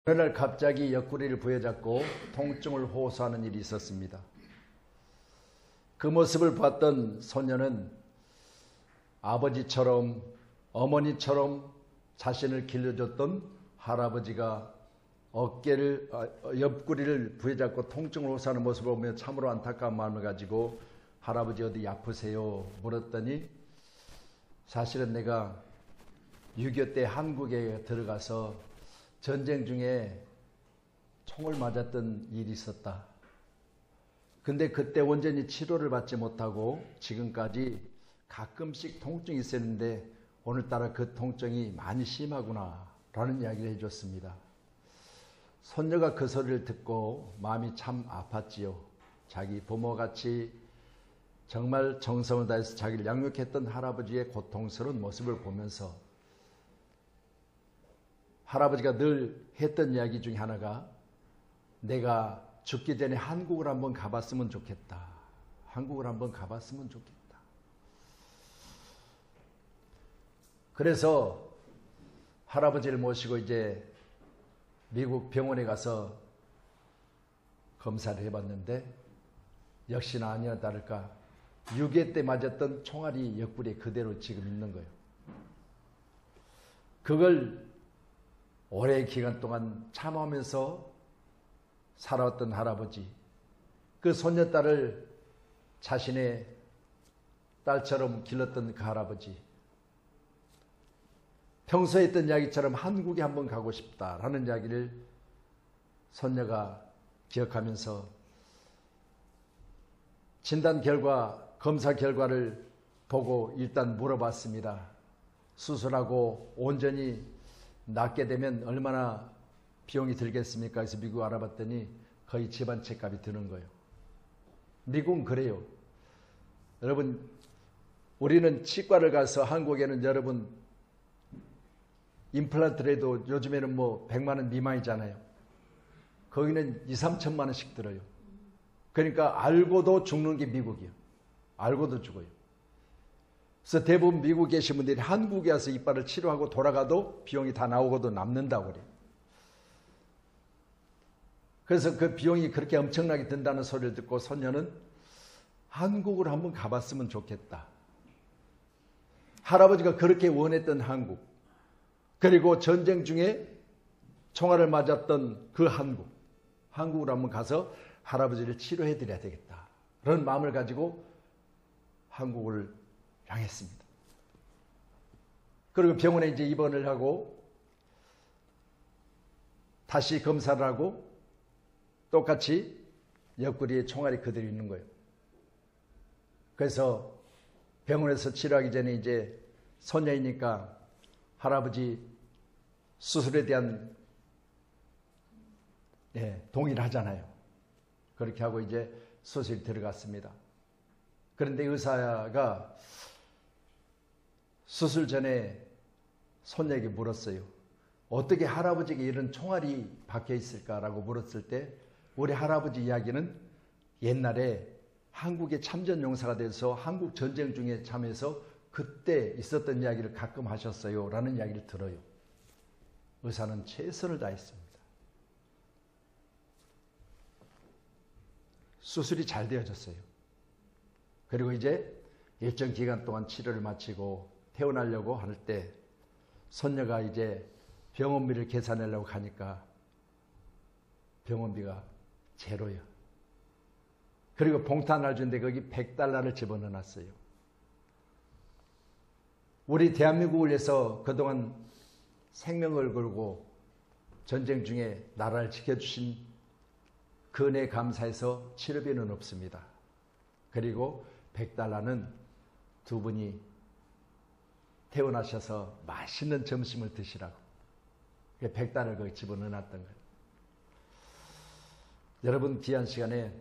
어느 날 갑자기 옆구리를 부여잡고 통증을 호소하는 일이 있었습니다. 그 모습을 봤던 소녀는 아버지처럼 어머니처럼 자신을 길러줬던 할아버지가 옆구리를 부여잡고 통증을 호소하는 모습을 보며 참으로 안타까운 마음을 가지고 할아버지 어디 아프세요? 물었더니 사실은 내가 6.25 때 한국에 들어가서 전쟁 중에 총을 맞았던 일이 있었다. 근데 그때 온전히 치료를 받지 못하고 지금까지 가끔씩 통증이 있었는데 오늘따라 그 통증이 많이 심하구나 라는 이야기를 해줬습니다. 손녀가 그 소리를 듣고 마음이 참 아팠지요. 자기 부모같이 정말 정성을 다해서 자기를 양육했던 할아버지의 고통스러운 모습을 보면서 할아버지가 늘 했던 이야기 중에 하나가 내가 죽기 전에 한국을 한번 가봤으면 좋겠다. 한국을 한번 가봤으면 좋겠다. 그래서 할아버지를 모시고 이제 미국 병원에 가서 검사를 해봤는데 역시나 아니나 다를까 6.25 때 맞았던 총알이 옆구리에 그대로 지금 있는 거예요. 그걸 오랜 기간 동안 참으면서 살아왔던 할아버지, 그 손녀딸을 자신의 딸처럼 길렀던 그 할아버지, 평소에 했던 이야기처럼 한국에 한번 가고 싶다라는 이야기를 손녀가 기억하면서 진단 결과, 검사 결과를 보고 일단 물어봤습니다. 수술하고 온전히 낫게 되면 얼마나 비용이 들겠습니까? 그래서 미국 알아봤더니 거의 집안 책값이 드는 거예요. 미국은 그래요. 여러분, 우리는 치과를 가서 한국에는 여러분 임플란트를 해도 요즘에는 뭐 100만 원 미만이잖아요. 거기는 2, 3천만 원씩 들어요. 그러니까 알고도 죽는 게 미국이에요. 알고도 죽어요. 그래서 대부분 미국에 계신 분들이 한국에 와서 이빨을 치료하고 돌아가도 비용이 다 나오고도 남는다고 그래요. 그래서 그 비용이 그렇게 엄청나게 든다는 소리를 듣고 손녀는 한국으로 한번 가봤으면 좋겠다. 할아버지가 그렇게 원했던 한국, 그리고 전쟁 중에 총알을 맞았던 그 한국으로 한번 가서 할아버지를 치료해드려야 되겠다. 그런 마음을 가지고 한국을 향했습니다. 그리고 병원에 이제 입원을 하고 다시 검사를 하고 똑같이 옆구리에 총알이 그대로 있는 거예요. 그래서 병원에서 치료하기 전에 이제 손녀이니까 할아버지 수술에 대한 동의를 하잖아요. 그렇게 하고 이제 수술이 들어갔습니다. 그런데 의사가 수술 전에 손녀에게 물었어요. 어떻게 할아버지에게 이런 총알이 박혀 있을까라고 물었을 때 우리 할아버지 이야기는 옛날에 한국의 참전용사가 돼서 한국 전쟁 중에 참여해서 그때 있었던 이야기를 가끔 하셨어요 라는 이야기를 들어요. 의사는 최선을 다했습니다. 수술이 잘 되어졌어요. 그리고 이제 일정 기간 동안 치료를 마치고 퇴원하려고 할 때 손녀가 이제 병원비를 계산하려고 가니까 병원비가 제로예요. 그리고 봉투 하나를 주는데 거기 $100를 집어넣어놨어요. 우리 대한민국을 위해서 그동안 생명을 걸고 전쟁 중에 나라를 지켜주신 그 은혜에 감사해서 치료비는 없습니다. 그리고 $100는 두 분이 퇴원하셔서 맛있는 점심을 드시라고 $100을 거기 집어넣어놨던 거예요. 여러분, 귀한 시간에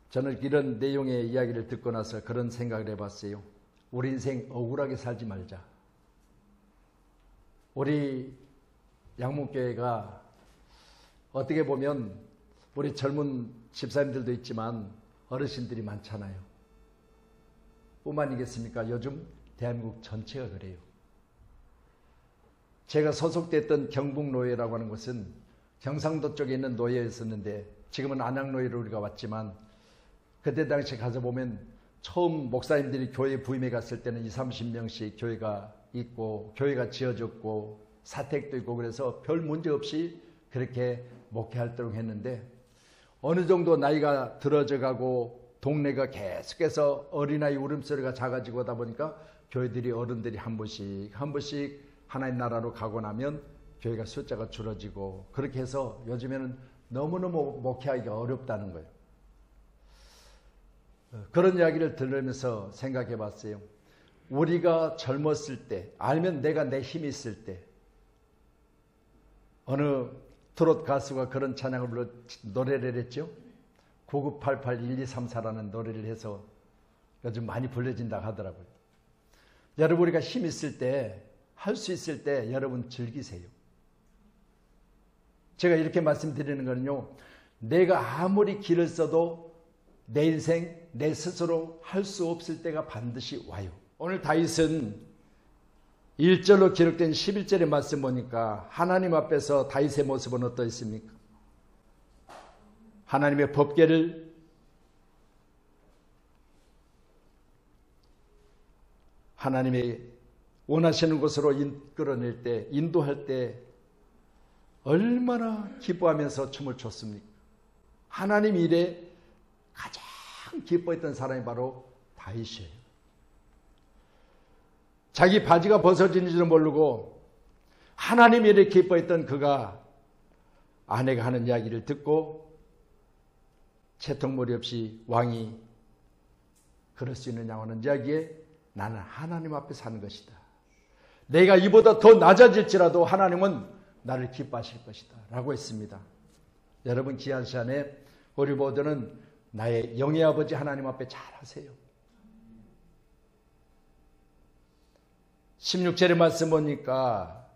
저는 이런 내용의 이야기를 듣고 나서 그런 생각을 해봤어요. 우리 인생 억울하게 살지 말자. 우리 양문교회가 어떻게 보면 우리 젊은 집사님들도 있지만 어르신들이 많잖아요. 뿐만이겠습니까? 요즘 대한민국 전체가 그래요. 제가 소속됐던 경북노회라고 하는 것은 경상도 쪽에 있는 노예였었는데 지금은 안양노예로 우리가 왔지만 그때 당시 가서 보면 처음 목사님들이 교회 부임해 갔을 때는 20, 30명씩 교회가 있고 교회가 지어졌고 사택도 있고 그래서 별 문제 없이 그렇게 목회 활동을 했는데 어느 정도 나이가 들어져 가고 동네가 계속해서 어린아이 울음소리가 작아지고 하다 보니까 교회들이 어른들이 한 번씩 하나님 나라로 가고 나면 교회가 숫자가 줄어지고 그렇게 해서 요즘에는 너무너무 목회하기가 어렵다는 거예요. 그런 이야기를 들으면서 생각해 봤어요. 우리가 젊었을 때 알면 내가 내 힘이 있을 때 어느 트롯 가수가 그런 찬양을 불러 노래를 했죠. 99881234라는 노래를 해서 요즘 많이 불려진다고 하더라고요. 여러분 우리가 힘 있을 때 할 수 있을 때 여러분 즐기세요. 제가 이렇게 말씀드리는 거는요. 내가 아무리 길을 써도 내 인생 내 스스로 할 수 없을 때가 반드시 와요. 오늘 다윗은 1절로 기록된 11절의 말씀 보니까 하나님 앞에서 다윗의 모습은 어떠했습니까? 하나님의 법궤를 하나님의 원하시는 곳으로 이끌어낼 때, 인도할 때 얼마나 기뻐하면서 춤을 췄습니까? 하나님 일에 가장 기뻐했던 사람이 바로 다윗이에요. 자기 바지가 벗어진 줄은 모르고 하나님 일에 기뻐했던 그가 아내가 하는 이야기를 듣고 채통머리 없이 왕이 그럴 수 있느냐고 하는 이야기에 나는 하나님 앞에 사는 것이다. 내가 이보다 더 낮아질지라도 하나님은 나를 기뻐하실 것이다 라고 했습니다. 여러분 귀한 시간에 우리 모두는 나의 영의 아버지 하나님 앞에 잘하세요. 16절의 말씀 보니까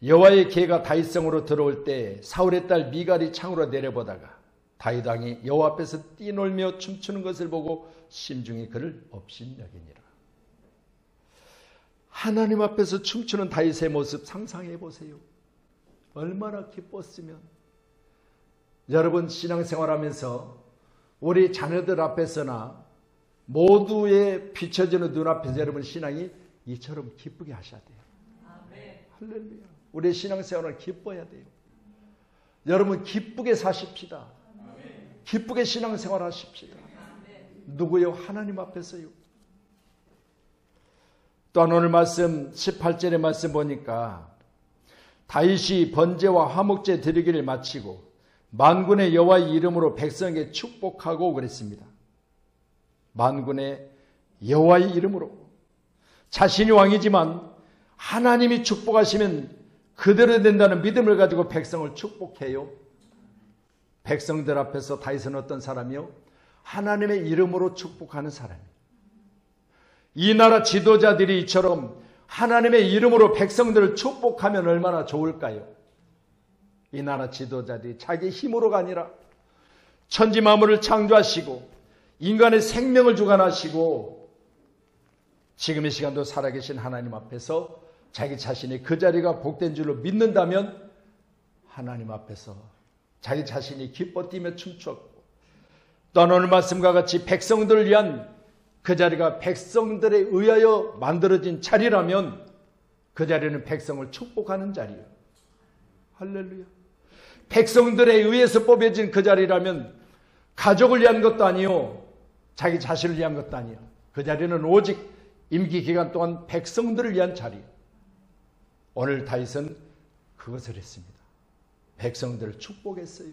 여호와의 계가 다윗성으로 들어올 때 사울의 딸 미갈이 창으로 내려보다가 다윗 왕이 여호와 앞에서 뛰놀며 춤추는 것을 보고 심중히 그를 업신여기니라. 하나님 앞에서 춤추는 다윗의 모습 상상해 보세요. 얼마나 기뻤으면. 여러분 신앙생활하면서 우리 자녀들 앞에서나 모두의 비춰지는 눈앞에서 여러분 신앙이 이처럼 기쁘게 하셔야 돼요. 아멘. 할렐루야. 우리의 신앙생활을 기뻐야 돼요. 여러분 기쁘게 사십시다. 아멘. 기쁘게 신앙생활 하십시다. 아멘. 누구요? 하나님 앞에서요. 또한 오늘 말씀 18절의 말씀 보니까 다윗이 번제와 화목제 드리기를 마치고 만군의 여호와의 이름으로 백성에게 축복하고 그랬습니다. 만군의 여호와의 이름으로. 자신이 왕이지만 하나님이 축복하시면 그대로 된다는 믿음을 가지고 백성을 축복해요. 백성들 앞에서 다윗은 어떤 사람이요? 하나님의 이름으로 축복하는 사람이에요. 이 나라 지도자들이 이처럼 하나님의 이름으로 백성들을 축복하면 얼마나 좋을까요? 이 나라 지도자들이 자기 힘으로가 아니라 천지 만물을 창조하시고 인간의 생명을 주관하시고 지금 이 시간도 살아계신 하나님 앞에서 자기 자신이 그 자리가 복된 줄로 믿는다면 하나님 앞에서 자기 자신이 기뻐 뛰며 춤추었고 또한 오늘 말씀과 같이 백성들을 위한 그 자리가 백성들에 의하여 만들어진 자리라면 그 자리는 백성을 축복하는 자리예요. 할렐루야. 백성들에 의해서 뽑혀진 그 자리라면 가족을 위한 것도 아니요 자기 자신을 위한 것도 아니요 그 자리는 오직 임기 기간 동안 백성들을 위한 자리예요. 오늘 다윗은 그것을 했습니다. 백성들을 축복했어요.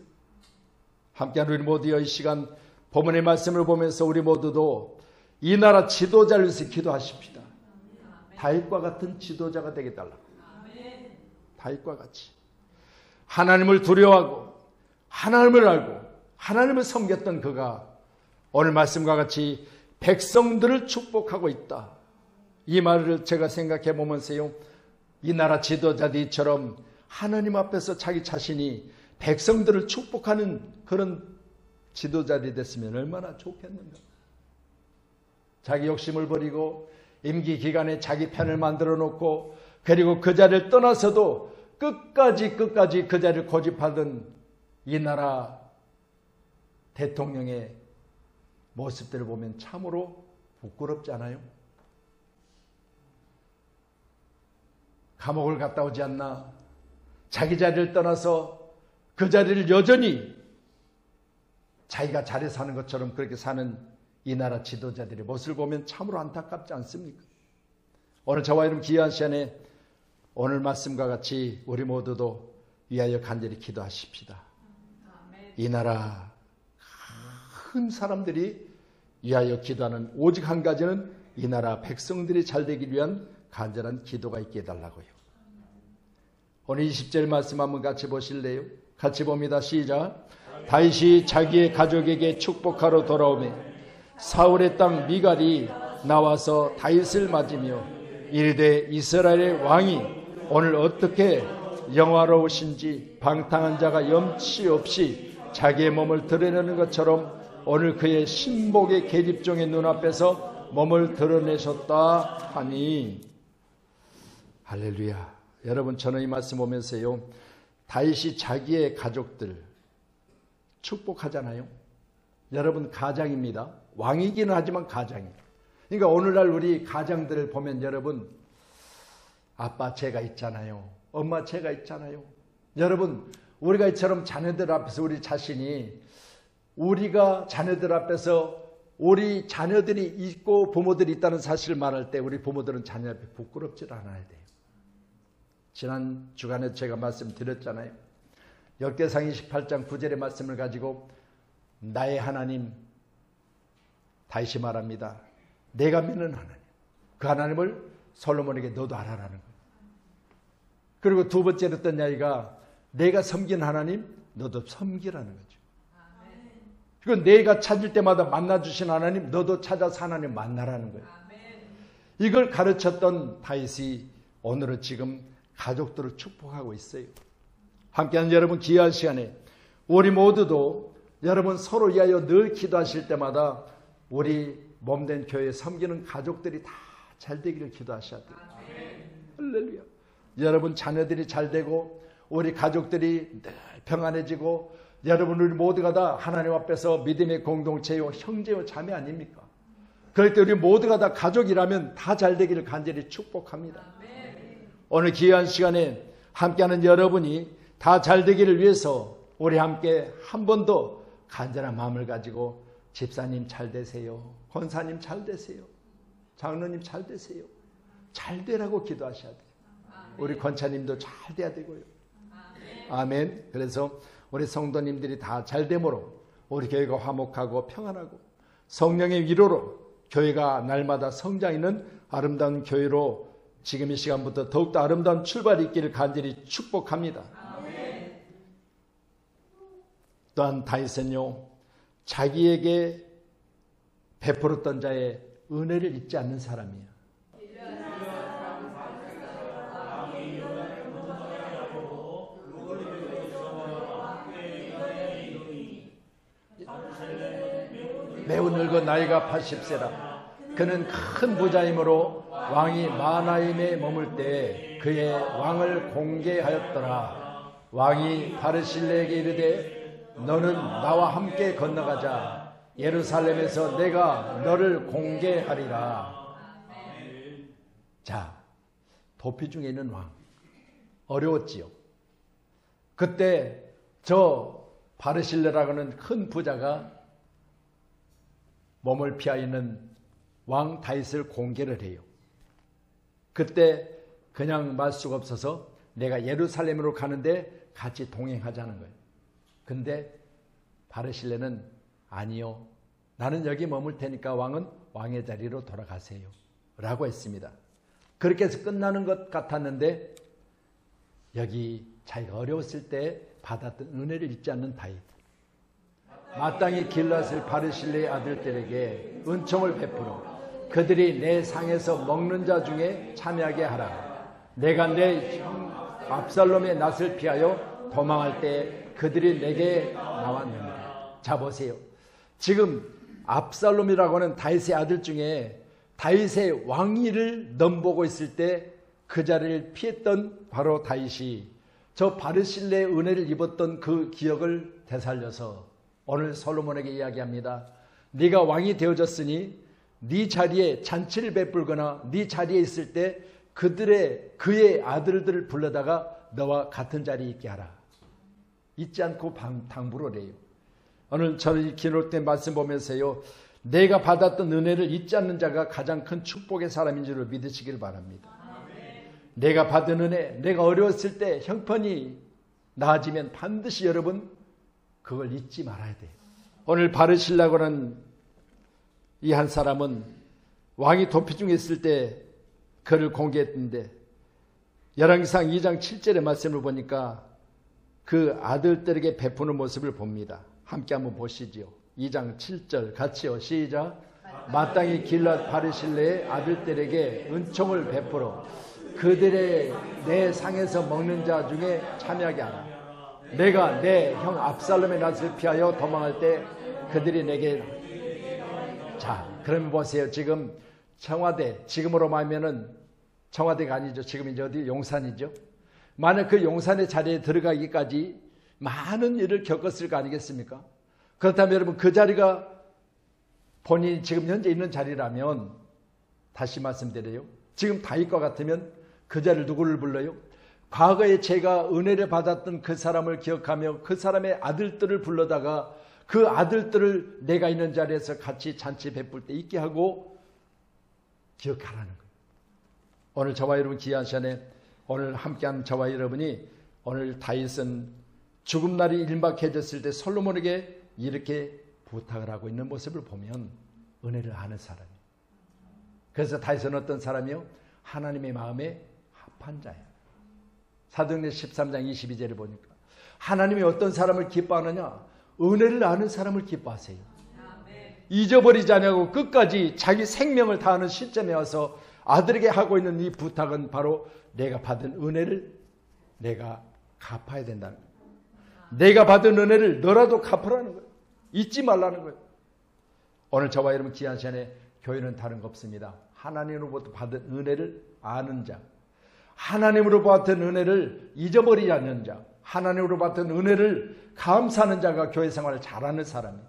함께한 우리 모두의 이 시간 본문의 말씀을 보면서 우리 모두도 이 나라 지도자를 위해서 기도하십시다. 다윗과 같은 지도자가 되게 달라고. 다윗과 같이 하나님을 두려워하고 하나님을 알고 하나님을 섬겼던 그가 오늘 말씀과 같이 백성들을 축복하고 있다. 이 말을 제가 생각해 보면서요. 이 나라 지도자들처럼 하나님 앞에서 자기 자신이 백성들을 축복하는 그런 지도자들이 됐으면 얼마나 좋겠는가. 자기 욕심을 버리고 임기 기간에 자기 편을 만들어 놓고 그리고 그 자리를 떠나서도 끝까지 그 자리를 고집하던 이 나라 대통령의 모습들을 보면 참으로 부끄럽지 않아요? 감옥을 갔다 오지 않나? 자기 자리를 떠나서 그 자리를 여전히 자기가 잘해 사는 것처럼 그렇게 사는 이 나라 지도자들의 모습을 보면 참으로 안타깝지 않습니까? 오늘 저와 여러분 귀한 시간에 오늘 말씀과 같이 우리 모두도 위하여 간절히 기도하십시다. 이 나라 큰 사람들이 위하여 기도하는 오직 한 가지는 이 나라 백성들이 잘 되기 위한 간절한 기도가 있게 해달라고요. 오늘 20절 말씀 한번 같이 보실래요? 같이 봅니다. 시작. 다윗이 자기의 가족에게 축복하러 돌아오매 사울의 땅 미갈이 나와서 다윗을 맞으며 이르되 이스라엘의 왕이 오늘 어떻게 영화로우신지 방탕한 자가 염치 없이 자기의 몸을 드러내는 것처럼 오늘 그의 신복의 계집종의 눈앞에서 몸을 드러내셨다 하니. 할렐루야. 여러분, 저는 이 말씀 보면서요, 다윗이 자기의 가족들 축복하잖아요. 여러분, 가장입니다. 왕이기는 하지만 가장이에요. 그러니까 오늘날 우리 가장들을 보면 여러분, 아빠 죄가 있잖아요. 엄마 죄가 있잖아요. 여러분, 우리가 이처럼 자녀들 앞에서 우리 자신이, 우리가 자녀들 앞에서 우리 자녀들이 있고 부모들이 있다는 사실을 말할 때 우리 부모들은 자녀 앞에 부끄럽지 않아야 돼요. 지난 주간에 제가 말씀드렸잖아요. 역대상 28장 9절의 말씀을 가지고 나의 하나님 다윗이 말합니다. 내가 믿는 하나님, 그 하나님을 솔로몬에게 너도 알아라는 거예요. 그리고 두 번째로 어떤 이야기가 내가 섬기는 하나님 너도 섬기라는 거죠. 그리고 내가 찾을 때마다 만나주신 하나님 너도 찾아서 하나님 만나라는 거예요. 이걸 가르쳤던 다윗이 오늘은 지금 가족들을 축복하고 있어요. 함께하는 여러분, 귀한 시간에 우리 모두도 여러분 서로 위하여 늘 기도하실 때마다 우리 몸된 교회에 섬기는 가족들이 다 잘 되기를 기도하셔야 돼요. 할렐루야. 여러분 자녀들이 잘 되고 우리 가족들이 늘 평안해지고 여러분 우리 모두가 다 하나님 앞에서 믿음의 공동체요 형제요 자매 아닙니까? 그럴 때 우리 모두가 다 가족이라면 다 잘 되기를 간절히 축복합니다. 오늘 귀한 시간에 함께하는 여러분이 다 잘 되기를 위해서 우리 함께 한 번 더 간절한 마음을 가지고 집사님 잘 되세요. 권사님 잘 되세요. 장로님 잘 되세요. 잘 되라고 기도하셔야 돼요. 우리 권사님도 잘 돼야 되고요. 아멘. 그래서 우리 성도님들이 다 잘 되므로 우리 교회가 화목하고 평안하고 성령의 위로로 교회가 날마다 성장하는 아름다운 교회로 지금 이 시간부터 더욱더 아름다운 출발이 있기를 간절히 축복합니다. 또한 다윗은요, 자기에게 베풀었던 자의 은혜를 잊지 않는 사람이에요. 매우 늙어 나이가 80세라. 그는 큰 부자이므로 왕이 마하나임에 머물 때 그의 왕을 공개하였더라. 왕이 바르실레에게 이르되 너는 나와 함께 건너가자. 예루살렘에서 내가 너를 공개하리라. 자, 도피 중에 있는 왕. 어려웠지요. 그때 저 바르실레라고 하는 큰 부자가 몸을 피하 있는 왕 다윗을 공개를 해요. 그때 그냥 말 수가 없어서 내가 예루살렘으로 가는데 같이 동행하자는 거예요. 근데 바르실레는 아니요. 나는 여기 머물 테니까 왕은 왕의 자리로 돌아가세요. 라고 했습니다. 그렇게 해서 끝나는 것 같았는데 여기 자기가 어려웠을 때 받았던 은혜를 잊지 않는 다윗. 마땅히 길앗을 바르실레의 아들들에게 은총을 베풀어 그들이 내 상에서 먹는 자 중에 참여하게 하라. 내가 내 형 압살롬의 낯을 피하여 도망할 때 그들이 내게 나왔느니라. 자, 보세요. 지금 압살롬이라고 하는 다윗의 아들 중에 다윗의 왕위를 넘보고 있을 때 그 자리를 피했던 바로 다윗이 저 바르실레의 은혜를 입었던 그 기억을 되살려서 오늘 솔로몬에게 이야기합니다. 네가 왕이 되어졌으니 네 자리에 잔치를 베풀거나 네 자리에 있을 때 그의 아들들을 불러다가 너와 같은 자리에 있게 하라. 잊지 않고 당부를 해요. 오늘 저는 기록된 말씀 보면서요, 내가 받았던 은혜를 잊지 않는 자가 가장 큰 축복의 사람인 줄 믿으시길 바랍니다. 내가 받은 은혜, 내가 어려웠을 때 형편이 나아지면 반드시 여러분 그걸 잊지 말아야 돼요. 오늘 바르실라고 하는 이 한 사람은 왕이 도피 중에 있을 때 그를 공개했는데 열왕기상 2장 7절의 말씀을 보니까 그 아들들에게 베푸는 모습을 봅니다. 함께 한번 보시죠. 2장 7절 같이요. 시작. 마땅히 길랏 바르실레의 아들들에게 은총을 베풀어 그들의 내 상에서 먹는 자 중에 참여하게 하라. 내가 내 형 압살롬의 낯을 피하여 도망할 때 그들이 내게. 자, 그러면 보세요. 지금 청와대, 지금으로 말하면은 청와대가 아니죠. 지금 이제 어디 용산이죠. 만약 그 용산의 자리에 들어가기까지 많은 일을 겪었을 거 아니겠습니까? 그렇다면 여러분 그 자리가 본인이 지금 현재 있는 자리라면 다시 말씀드려요. 지금 다윗과 같으면 그 자리를 누구를 불러요? 과거에 제가 은혜를 받았던 그 사람을 기억하며 그 사람의 아들들을 불러다가 그 아들들을 내가 있는 자리에서 같이 잔치 베풀 때 있게 하고 기억하라는 거예요. 오늘 저와 여러분 귀한 시간에 오늘 함께하는 저와 여러분이 오늘 다윗은 죽음 날이 임박해졌을 때 솔로몬에게 이렇게 부탁을 하고 있는 모습을 보면 은혜를 아는 사람이에요. 그래서 다윗은 어떤 사람이요? 하나님의 마음에 합한 자예요. 사도행전 13장 22절을 보니까 하나님이 어떤 사람을 기뻐하느냐? 은혜를 아는 사람을 기뻐하세요. 잊어버리지 않고 끝까지 자기 생명을 다하는 시점에 와서 아들에게 하고 있는 이 부탁은 바로 내가 받은 은혜를 내가 갚아야 된다는 거예요. 내가 받은 은혜를 너라도 갚으라는 거예요. 잊지 말라는 거예요. 오늘 저와 여러분 귀한 시간에 교회는 다른 거 없습니다. 하나님으로부터 받은 은혜를 아는 자, 하나님으로 받은 은혜를 잊어버리지 않는 자, 하나님으로 받은 은혜를 감사하는 자가 교회 생활을 잘하는 사람이에요.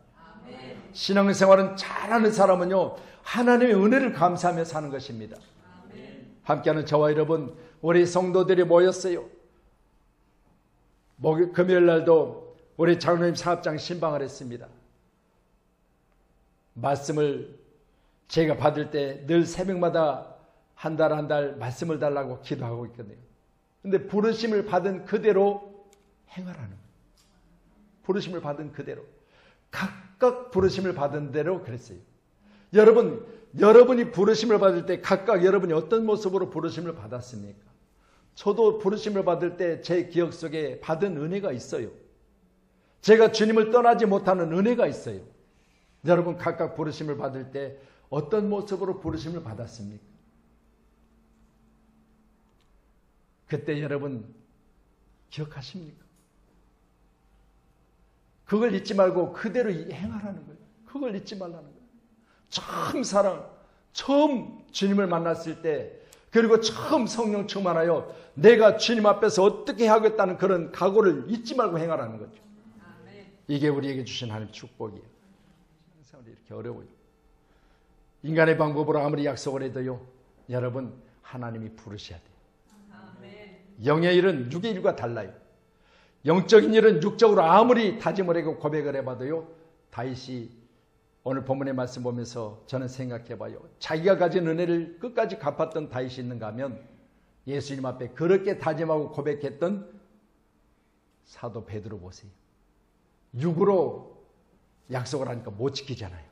신앙생활은 잘하는 사람은요, 하나님의 은혜를 감사하며 사는 것입니다. 함께하는 저와 여러분, 우리 성도들이 모였어요. 금요일 날도 우리 장로님 사업장 신방을 했습니다. 말씀을 제가 받을 때 늘 새벽마다 한 달 말씀을 달라고 기도하고 있거든요. 근데 부르심을 받은 그대로 행하라는 거예요. 부르심을 받은 그대로. 각각 부르심을 받은 대로 그랬어요. 여러분이 부르심을 받을 때 각각 여러분이 어떤 모습으로 부르심을 받았습니까? 저도 부르심을 받을 때 제 기억 속에 받은 은혜가 있어요. 제가 주님을 떠나지 못하는 은혜가 있어요. 여러분 각각 부르심을 받을 때 어떤 모습으로 부르심을 받았습니까? 그때 여러분 기억하십니까? 그걸 잊지 말고 그대로 행하라는 거예요. 그걸 잊지 말라는 거예요. 처음 주님을 만났을 때, 그리고 처음 성령 충만하여 내가 주님 앞에서 어떻게 하겠다는 그런 각오를 잊지 말고 행하라는 거죠. 이게 우리에게 주신 하나님의 축복이에요. 세상이 이렇게 어려워요. 인간의 방법으로 아무리 약속을 해도요, 여러분 하나님이 부르셔야 돼요. 영의 일은 육의 일과 달라요. 영적인 일은 육적으로 아무리 다짐을 하고 고백을 해봐도요, 다윗이 오늘 본문의 말씀 보면서 저는 생각해봐요. 자기가 가진 은혜를 끝까지 갚았던 다윗이 있는가 하면 예수님 앞에 그렇게 다짐하고 고백했던 사도 베드로 보세요. 육으로 약속을 하니까 못 지키잖아요.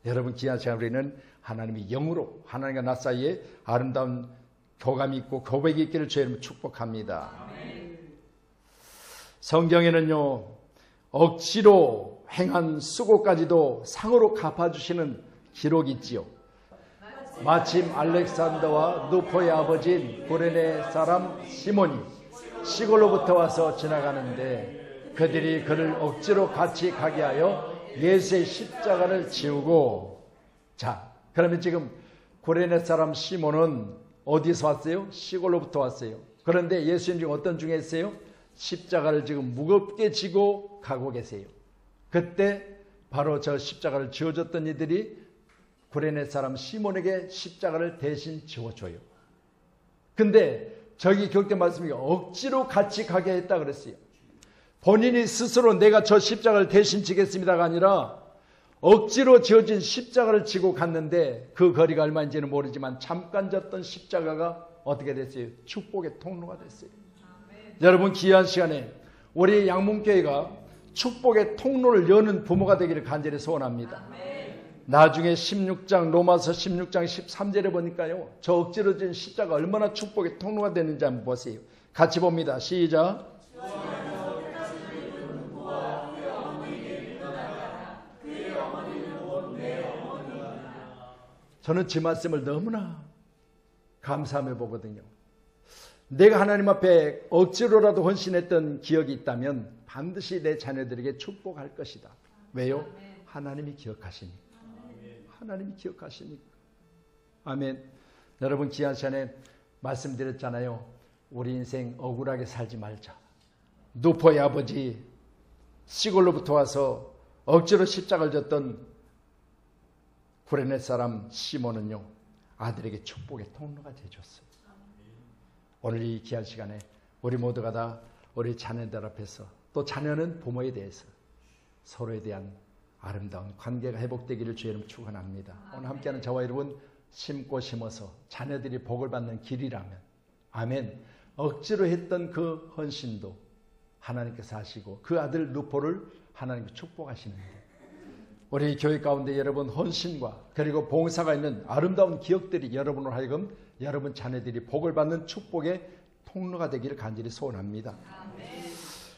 여러분 귀한 시간 우리는 하나님이 영으로 하나님과 나 사이에 아름다운 교감이 있고 고백이 있기를 주의 이름으로 축복합니다. 성경에는요, 억지로 행한 수고까지도 상으로 갚아주시는 기록이 있지요. 마침 알렉산더와 누포의 아버지인 구레네 사람 시몬이 시골로부터 와서 지나가는데 그들이 그를 억지로 같이 가게 하여 예수의 십자가를 지우고, 자, 그러면 지금 구레네 사람 시몬은 어디서 왔어요? 시골로부터 왔어요. 그런데 예수님 중 어떤 중에 있어요? 십자가를 지금 무겁게 지고 가고 계세요. 그때 바로 저 십자가를 지어줬던 이들이 구레네 사람 시몬에게 십자가를 대신 지어줘요. 근데 저기 기록된 말씀이 억지로 같이 가게 했다 그랬어요. 본인이 스스로 내가 저 십자가를 대신 지겠습니다가 아니라 억지로 지어진 십자가를 지고 갔는데 그 거리가 얼마인지는 모르지만 잠깐 졌던 십자가가 어떻게 됐어요? 축복의 통로가 됐어요. 여러분, 귀한 시간에 우리 양문교회가 축복의 통로를 여는 부모가 되기를 간절히 소원합니다. 나중에 16장 로마서 16장 13절에 보니까요, 저 억지로 지은 십자가 얼마나 축복의 통로가 되는지 한번 보세요. 같이 봅니다. 시작. 저는 제 말씀을 너무나 감사하며 보거든요. 내가 하나님 앞에 억지로라도 헌신했던 기억이 있다면 반드시 내 자녀들에게 축복할 것이다. 왜요? 하나님이 기억하시니까. 하나님이 기억하시니까. 아멘. 여러분, 귀한 시간에 말씀드렸잖아요. 우리 인생 억울하게 살지 말자. 노포의 아버지 시골로부터 와서 억지로 십자가를 졌던 구레네 사람 시몬은요, 아들에게 축복의 통로가 되어줬어요. 오늘 이 귀한 시간에 우리 모두가 다 우리 자녀들 앞에서, 또 자녀는 부모에 대해서 서로에 대한 아름다운 관계가 회복되기를 주의 이름 축원합니다. 오늘 함께하는 저와 여러분, 심고 심어서 자녀들이 복을 받는 길이라면, 아멘, 억지로 했던 그 헌신도 하나님께서 하시고 그 아들 누포를 하나님께 축복하시는데, 우리 교회 가운데 여러분 헌신과 그리고 봉사가 있는 아름다운 기억들이 여러분으로 하여금 여러분 자녀들이 복을 받는 축복의 통로가 되기를 간절히 소원합니다.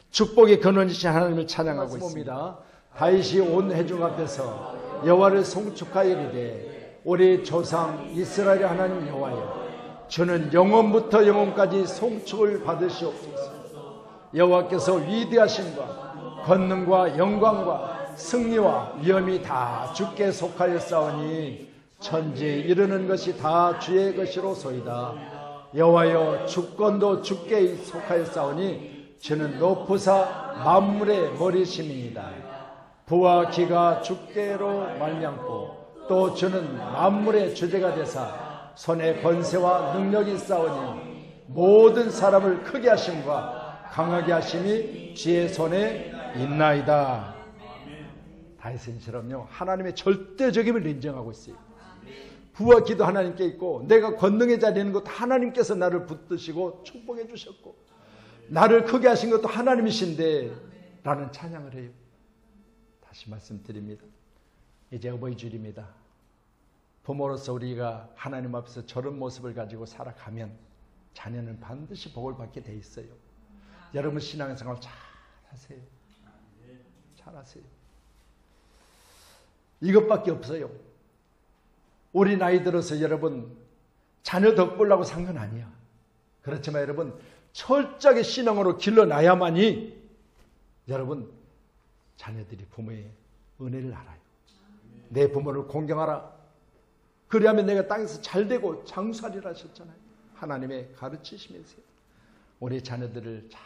축복의 근원이신 하나님을 찬양하고 있습니다. 다윗이 온 회중 앞에서 여호와를 송축하여 이르되, 우리 조상 이스라엘의 하나님 여호와여, 주는 영원부터 영원까지 송축을 받으시옵소서. 여호와께서 위대하심과 권능과 영광과 승리와 위엄이 다 주께 속하였사오니 천지에 이르는 것이 다 주의 것이로소이다. 여호와여, 주권도 주께 속하였사오니 주는 높으사 만물의 머리심이니이다. 부와 기가 주께로 말미암고 또 주는 만물의 주제가 되사 손에 권세와 능력이 있사오니 모든 사람을 크게 하심과 강하게 하심이 주의 손에 있나이다. 다윗처럼요, 하나님의 절대적임을 인정하고 있어요. 부와 기도 하나님께 있고 내가 권능의 자리에 있는 것도 하나님께서 나를 붙드시고 축복해 주셨고 나를 크게 하신 것도 하나님이신데 라는 찬양을 해요. 다시 말씀드립니다. 이제 어버이 주일입니다. 부모로서 우리가 하나님 앞에서 저런 모습을 가지고 살아가면 자녀는 반드시 복을 받게 돼 있어요. 여러분 신앙생활 잘 하세요. 잘 하세요. 이것밖에 없어요. 우리 나이 들어서 여러분 자녀 덕보려고 산 건 아니야. 그렇지만 여러분 철저하게 신앙으로 길러놔야만이 여러분 자녀들이 부모의 은혜를 알아요. 내 부모를 공경하라. 그리하면 내가 땅에서 잘되고 장수하리라 하셨잖아요. 하나님의 가르치심이세요. 우리 자녀들을 잘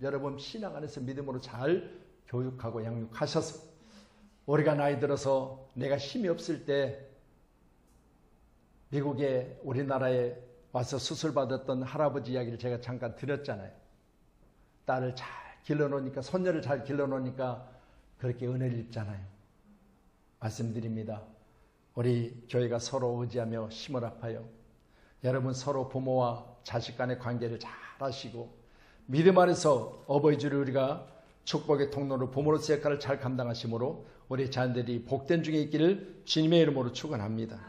여러분 신앙 안에서 믿음으로 잘 교육하고 양육하셔서 우리가 나이 들어서 내가 힘이 없을 때 미국에 우리나라에 와서 수술받았던 할아버지 이야기를 제가 잠깐 드렸잖아요. 딸을 잘 길러놓으니까, 손녀를 잘 길러놓으니까 그렇게 은혜를 입잖아요. 말씀드립니다. 우리 교회가 서로 의지하며 힘을 합하여 여러분 서로 부모와 자식 간의 관계를 잘 하시고 믿음 안에서 어버이 주를 우리가 축복의 통로로 부모로서의 역할을 잘 감당하심으로 우리 자녀들이 복된 중에 있기를 주님의 이름으로 축원합니다.